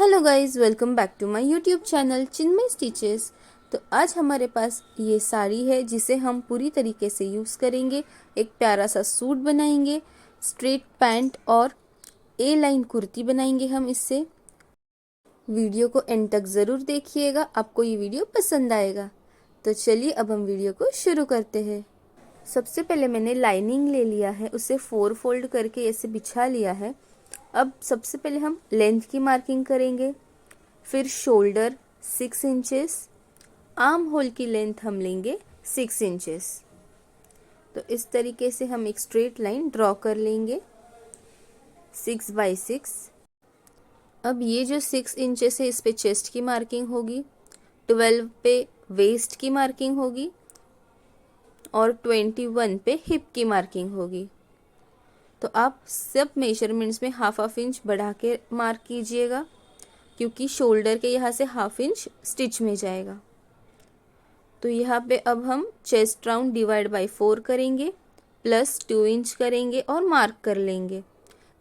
Hello guys, welcome back to my YouTube channel Chinmay Stitches. तो आज हमारे पास ये साड़ी है जिसे हम पूरी तरीके से यूज़ करेंगे। एक प्यारा सा सूट बनाएंगे, स्ट्रेट पैंट और ए लाइन कुर्ती बनाएंगे हम इससे। वीडियो को एंड तक ज़रूर देखिएगा, आपको ये वीडियो पसंद आएगा। तो चलिए अब हम वीडियो को शुरू करते हैं। सबसे पहले मैंने लाइनिंग ले लिया है, उसे 4 फोल्ड करके ऐसे बिछा लिया है। अब सबसे पहले हम लेंथ की मार्किंग करेंगे, फिर शोल्डर 6 इंचेस, आर्म होल की लेंथ हम लेंगे 6 इंचेस। तो इस तरीके से हम एक स्ट्रेट लाइन ड्रॉ कर लेंगे 6 बाई 6। अब ये जो 6 इंचेस है इस पे चेस्ट की मार्किंग होगी, 12 पे वेस्ट की मार्किंग होगी और 21 पे हिप की मार्किंग होगी। तो आप सब मेजरमेंट्स में हाफ इंच बढ़ा के मार्क कीजिएगा, क्योंकि शोल्डर के यहाँ से हाफ इंच स्टिच में जाएगा। तो यहाँ पे अब हम चेस्ट राउंड डिवाइड बाय 4 करेंगे, प्लस 2 इंच करेंगे और मार्क कर लेंगे।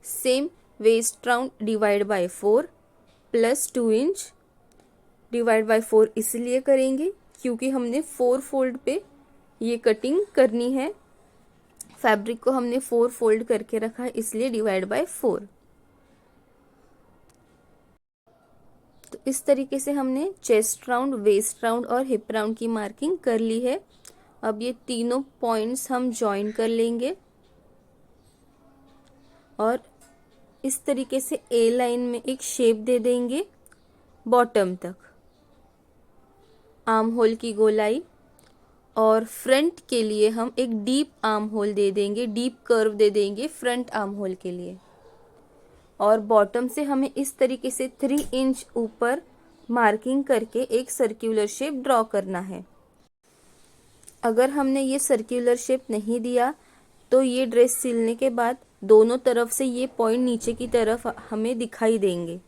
Same waist round divide by 4 plus 2 inch divide by 4 इसलिए करेंगे क्योंकि हमने 4 फोल्ड पे ये कटिंग करनी है। फैब्रिक को हमने 4 फोल्ड करके रखा है, इसलिए डिवाइड बाय 4। तो इस तरीके से हमने चेस्ट राउंड, वेस्ट राउंड और हिप राउंड की मार्किंग कर ली है। अब ये तीनों पॉइंट्स हम जॉइन कर लेंगे और इस तरीके से ए लाइन में एक शेप दे देंगे बॉटम तक। आर्म होल की गोलाई और फ्रंट के लिए हम एक डीप आर्म होल दे देंगे, डीप कर्व दे देंगे फ्रंट आर्म होल के लिए। और बॉटम से हमें इस तरीके से 3 इंच ऊपर मार्किंग करके एक सर्कुलर शेप ड्रॉ करना है। अगर हमने ये सर्कुलर शेप नहीं दिया तो ये ड्रेस सिलने के बाद दोनों तरफ से ये पॉइंट नीचे की तरफ हमें दिखाई देंगे।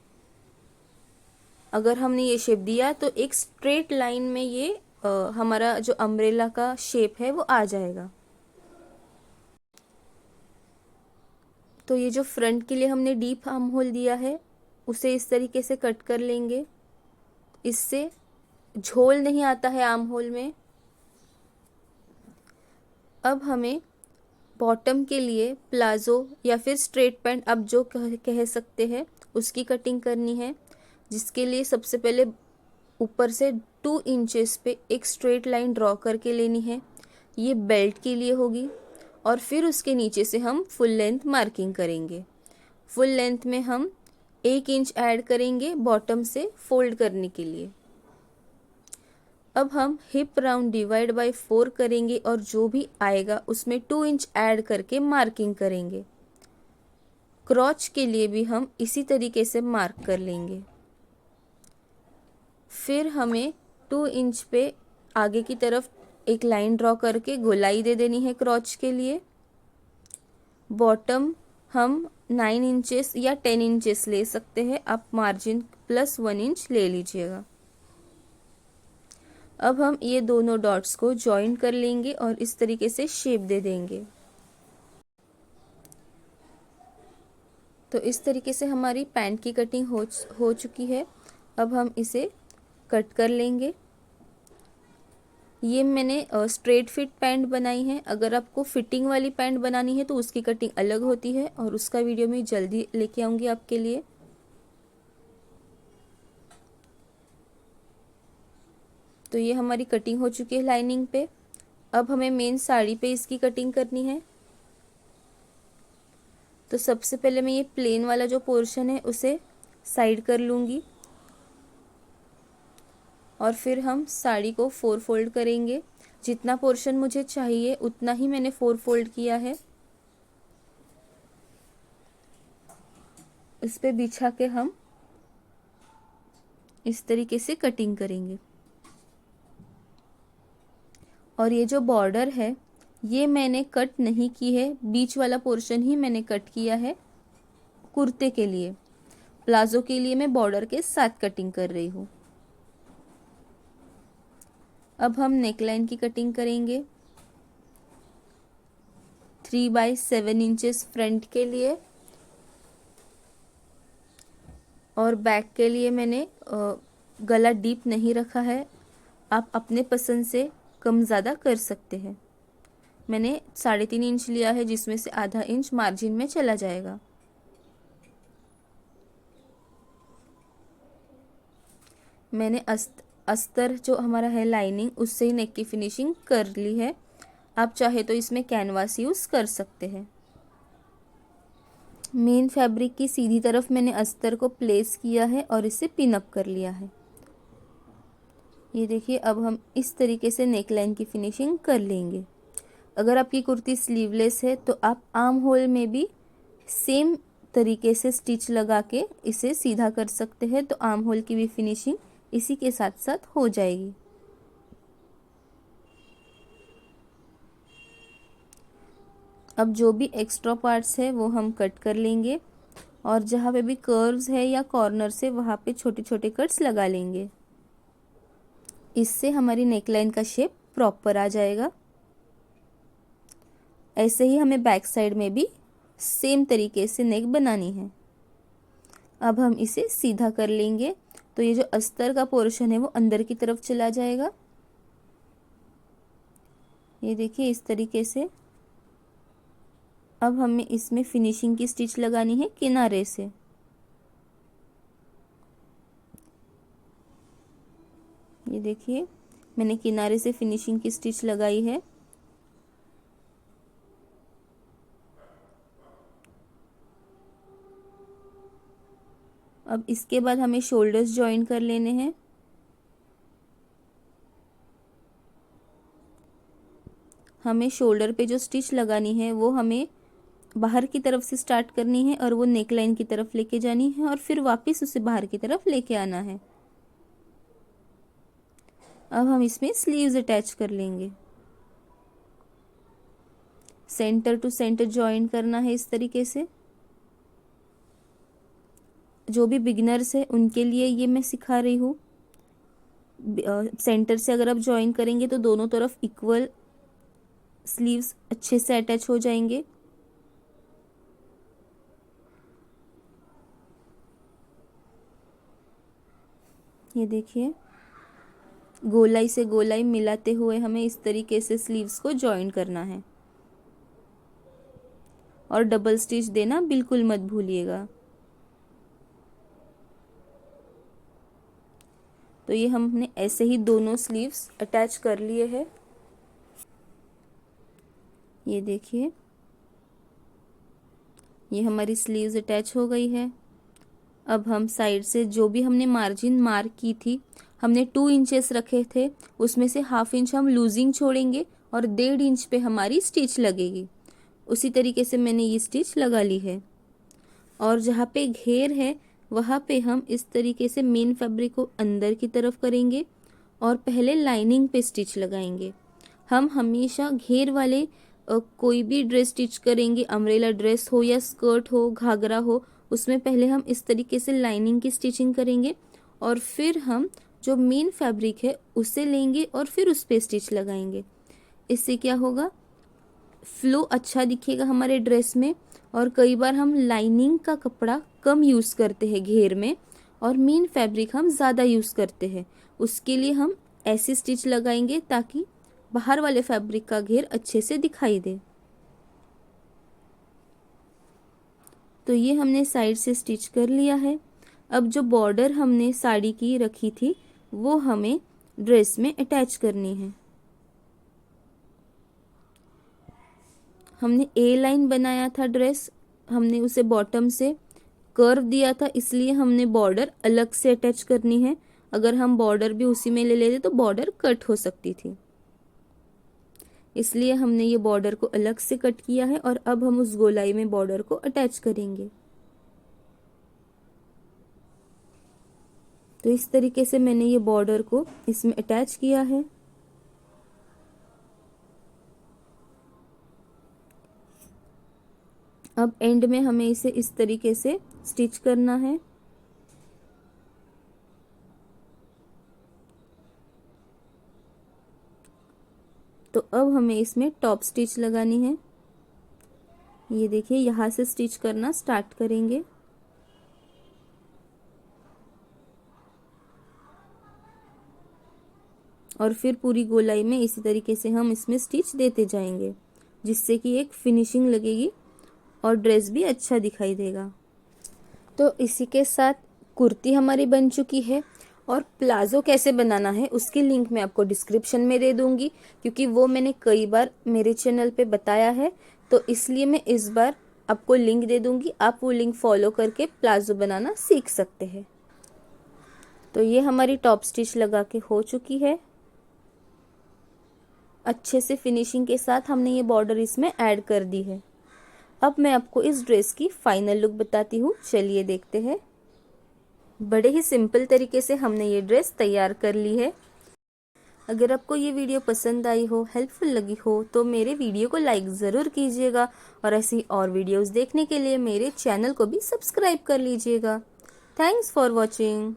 अगर हमने ये शेप दिया तो एक स्ट्रेट लाइन में ये हमारा जो अम्ब्रेला का शेप है वो आ जाएगा। तो ये जो फ्रंट के लिए हमने डीप आर्म होल दिया है उसे इस तरीके से कट कर लेंगे, इससे झोल नहीं आता है आर्म होल में। अब हमें बॉटम के लिए प्लाजो या फिर स्ट्रेट पैंट, आप जो कह सकते हैं, उसकी कटिंग करनी है। जिसके लिए सबसे पहले ऊपर से 2 इंचेस पे एक स्ट्रेट लाइन ड्रॉ करके लेनी है, ये बेल्ट के लिए होगी। और फिर उसके नीचे से हम फुल लेंथ मार्किंग करेंगे। फुल लेंथ में हम 1 इंच ऐड करेंगे बॉटम से फोल्ड करने के लिए। अब हम हिप राउंड डिवाइड बाय 4 करेंगे और जो भी आएगा उसमें 2 इंच ऐड करके मार्किंग करेंगे। क्रॉच के लिए भी हम इसी तरीके से मार्क कर लेंगे। फिर हमें 2 इंच पे आगे की तरफ एक लाइन ड्रॉ करके गोलाई दे देनी है क्रॉच के लिए। बॉटम हम 9 इंचेस या 10 इंचेस ले सकते हैं, आप मार्जिन प्लस 1 इंच ले लीजिएगा। अब हम ये दोनों डॉट्स को जॉइन कर लेंगे और इस तरीके से शेप दे देंगे। तो इस तरीके से हमारी पैंट की कटिंग हो चुकी है। अब हम इसे कट कर लेंगे। ये मैंने स्ट्रेट फिट पैंट बनाई है। अगर आपको फिटिंग वाली पैंट बनानी है तो उसकी कटिंग अलग होती है और उसका वीडियो मैं जल्दी लेके आऊँगी आपके लिए। तो ये हमारी कटिंग हो चुकी है लाइनिंग पे। अब हमें मेन साड़ी पे इसकी कटिंग करनी है। तो सबसे पहले मैं ये प्लेन वाला जो पोर्शन है उसे साइड कर लूँगी और फिर हम साड़ी को 4 फोल्ड करेंगे। जितना पोर्शन मुझे चाहिए उतना ही मैंने 4 फोल्ड किया है। इस पे बिछा के हम इस तरीके से कटिंग करेंगे। और ये जो बॉर्डर है ये मैंने कट नहीं की है, बीच वाला पोर्शन ही मैंने कट किया है कुर्ते के लिए। प्लाजो के लिए मैं बॉर्डर के साथ कटिंग कर रही हूँ। अब हम नेकलाइन की कटिंग करेंगे। 3 बाई 7 इंचेस फ्रंट के लिए और बैक के लिए मैंने गला डीप नहीं रखा है, आप अपने पसंद से कम ज़्यादा कर सकते हैं। मैंने 3.5 इंच लिया है, जिसमें से आधा इंच मार्जिन में चला जाएगा। मैंने अस्तर जो हमारा है लाइनिंग, उससे ही नेक की फिनिशिंग कर ली है। आप चाहे तो इसमें कैनवास यूज़ कर सकते हैं। मेन फैब्रिक की सीधी तरफ मैंने अस्तर को प्लेस किया है और इसे पिन अप कर लिया है। ये देखिए, अब हम इस तरीके से नेक लाइन की फिनिशिंग कर लेंगे। अगर आपकी कुर्ती स्लीवलेस है तो आप आर्म होल में भी सेम तरीके से स्टिच लगा के इसे सीधा कर सकते हैं, तो आर्म होल की भी फिनिशिंग इसी के साथ साथ हो जाएगी। अब जो भी एक्स्ट्रा पार्ट्स है वो हम कट कर लेंगे, और जहाँ पे भी कर्व्स है या कॉर्नर से वहाँ पे छोटे छोटे कट्स लगा लेंगे। इससे हमारी नेकलाइन का शेप प्रॉपर आ जाएगा। ऐसे ही हमें बैक साइड में भी सेम तरीके से नेक बनानी है। अब हम इसे सीधा कर लेंगे, तो ये जो अस्तर का पोर्शन है वो अंदर की तरफ चला जाएगा। ये देखिए इस तरीके से। अब हमें इसमें फिनिशिंग की स्टिच लगानी है किनारे से। ये देखिए, मैंने किनारे से फिनिशिंग की स्टिच लगाई है। अब इसके बाद हमें शोल्डर्स ज्वाइन कर लेने हैं। हमें शोल्डर पे जो स्टिच लगानी है वो हमें बाहर की तरफ से स्टार्ट करनी है और वो नेकलाइन की तरफ लेके जानी है, और फिर वापस उसे बाहर की तरफ लेके आना है। अब हम इसमें स्लीव्स अटैच कर लेंगे। सेंटर टू सेंटर ज्वाइन करना है इस तरीके से। जो भी बिगिनर्स है उनके लिए ये मैं सिखा रही हूँ। सेंटर से अगर आप ज्वाइन करेंगे तो दोनों तरफ इक्वल स्लीव्स अच्छे से अटैच हो जाएंगे। ये देखिए, गोलाई से गोलाई मिलाते हुए हमें इस तरीके से स्लीव्स को ज्वाइन करना है, और डबल स्टिच देना बिल्कुल मत भूलिएगा। तो ये हमने ऐसे ही दोनों स्लीव्स अटैच कर लिए हैं। ये देखिए, ये हमारी स्लीव्स अटैच हो गई है। अब हम साइड से जो भी हमने मार्जिन मार्क की थी, हमने 2 इंचेस रखे थे, उसमें से हाफ इंच हम लूजिंग छोड़ेंगे और 1.5 इंच पे हमारी स्टिच लगेगी। उसी तरीके से मैंने ये स्टिच लगा ली है। और जहाँ पे घेर है वहाँ पे हम इस तरीके से मेन फैब्रिक को अंदर की तरफ करेंगे और पहले लाइनिंग पे स्टिच लगाएंगे। हम हमेशा घेर वाले कोई भी ड्रेस स्टिच करेंगे, अम्ब्रेला ड्रेस हो या स्कर्ट हो, घाघरा हो, उसमें पहले हम इस तरीके से लाइनिंग की स्टिचिंग करेंगे, और फिर हम जो मेन फैब्रिक है उसे लेंगे और फिर उस पे स्टिच लगाएंगे। इससे क्या होगा, फ्लो अच्छा दिखेगा हमारे ड्रेस में। और कई बार हम लाइनिंग का कपड़ा कम यूज़ करते हैं घेर में, और मेन फैब्रिक हम ज़्यादा यूज़ करते हैं। उसके लिए हम ऐसी स्टिच लगाएंगे ताकि बाहर वाले फैब्रिक का घेर अच्छे से दिखाई दे। तो ये हमने साइड से स्टिच कर लिया है। अब जो बॉर्डर हमने साड़ी की रखी थी वो हमें ड्रेस में अटैच करनी है। हमने ए लाइन बनाया था ड्रेस, हमने उसे बॉटम से कर्व दिया था, इसलिए हमने बॉर्डर अलग से अटैच करनी है। अगर हम बॉर्डर भी उसी में ले लेते तो बॉर्डर कट हो सकती थी, इसलिए हमने ये बॉर्डर को अलग से कट किया है। और अब हम उस गोलाई में बॉर्डर को अटैच करेंगे। तो इस तरीके से मैंने ये बॉर्डर को इसमें अटैच किया है। अब एंड में हमें इसे इस तरीके से स्टिच करना है। तो अब हमें इसमें टॉप स्टिच लगानी है। ये देखिए, यहाँ से स्टिच करना स्टार्ट करेंगे। और फिर पूरी गोलाई में इसी तरीके से हम इसमें स्टिच देते जाएंगे, जिससे कि एक फिनिशिंग लगेगी और ड्रेस भी अच्छा दिखाई देगा। तो इसी के साथ कुर्ती हमारी बन चुकी है। और प्लाज़ो कैसे बनाना है उसकी लिंक मैं आपको डिस्क्रिप्शन में दे दूंगी, क्योंकि वो मैंने कई बार मेरे चैनल पे बताया है, तो इसलिए मैं इस बार आपको लिंक दे दूंगी। आप वो लिंक फॉलो करके प्लाज़ो बनाना सीख सकते हैं। तो ये हमारी टॉप स्टिच लगा के हो चुकी है। अच्छे से फिनिशिंग के साथ हमने ये बॉर्डर इसमें ऐड कर दी है। अब मैं आपको इस ड्रेस की फाइनल लुक बताती हूँ, चलिए देखते हैं। बड़े ही सिंपल तरीके से हमने ये ड्रेस तैयार कर ली है। अगर आपको ये वीडियो पसंद आई हो, हेल्पफुल लगी हो, तो मेरे वीडियो को लाइक ज़रूर कीजिएगा और ऐसी और वीडियोस देखने के लिए मेरे चैनल को भी सब्सक्राइब कर लीजिएगा। Thanks for watching.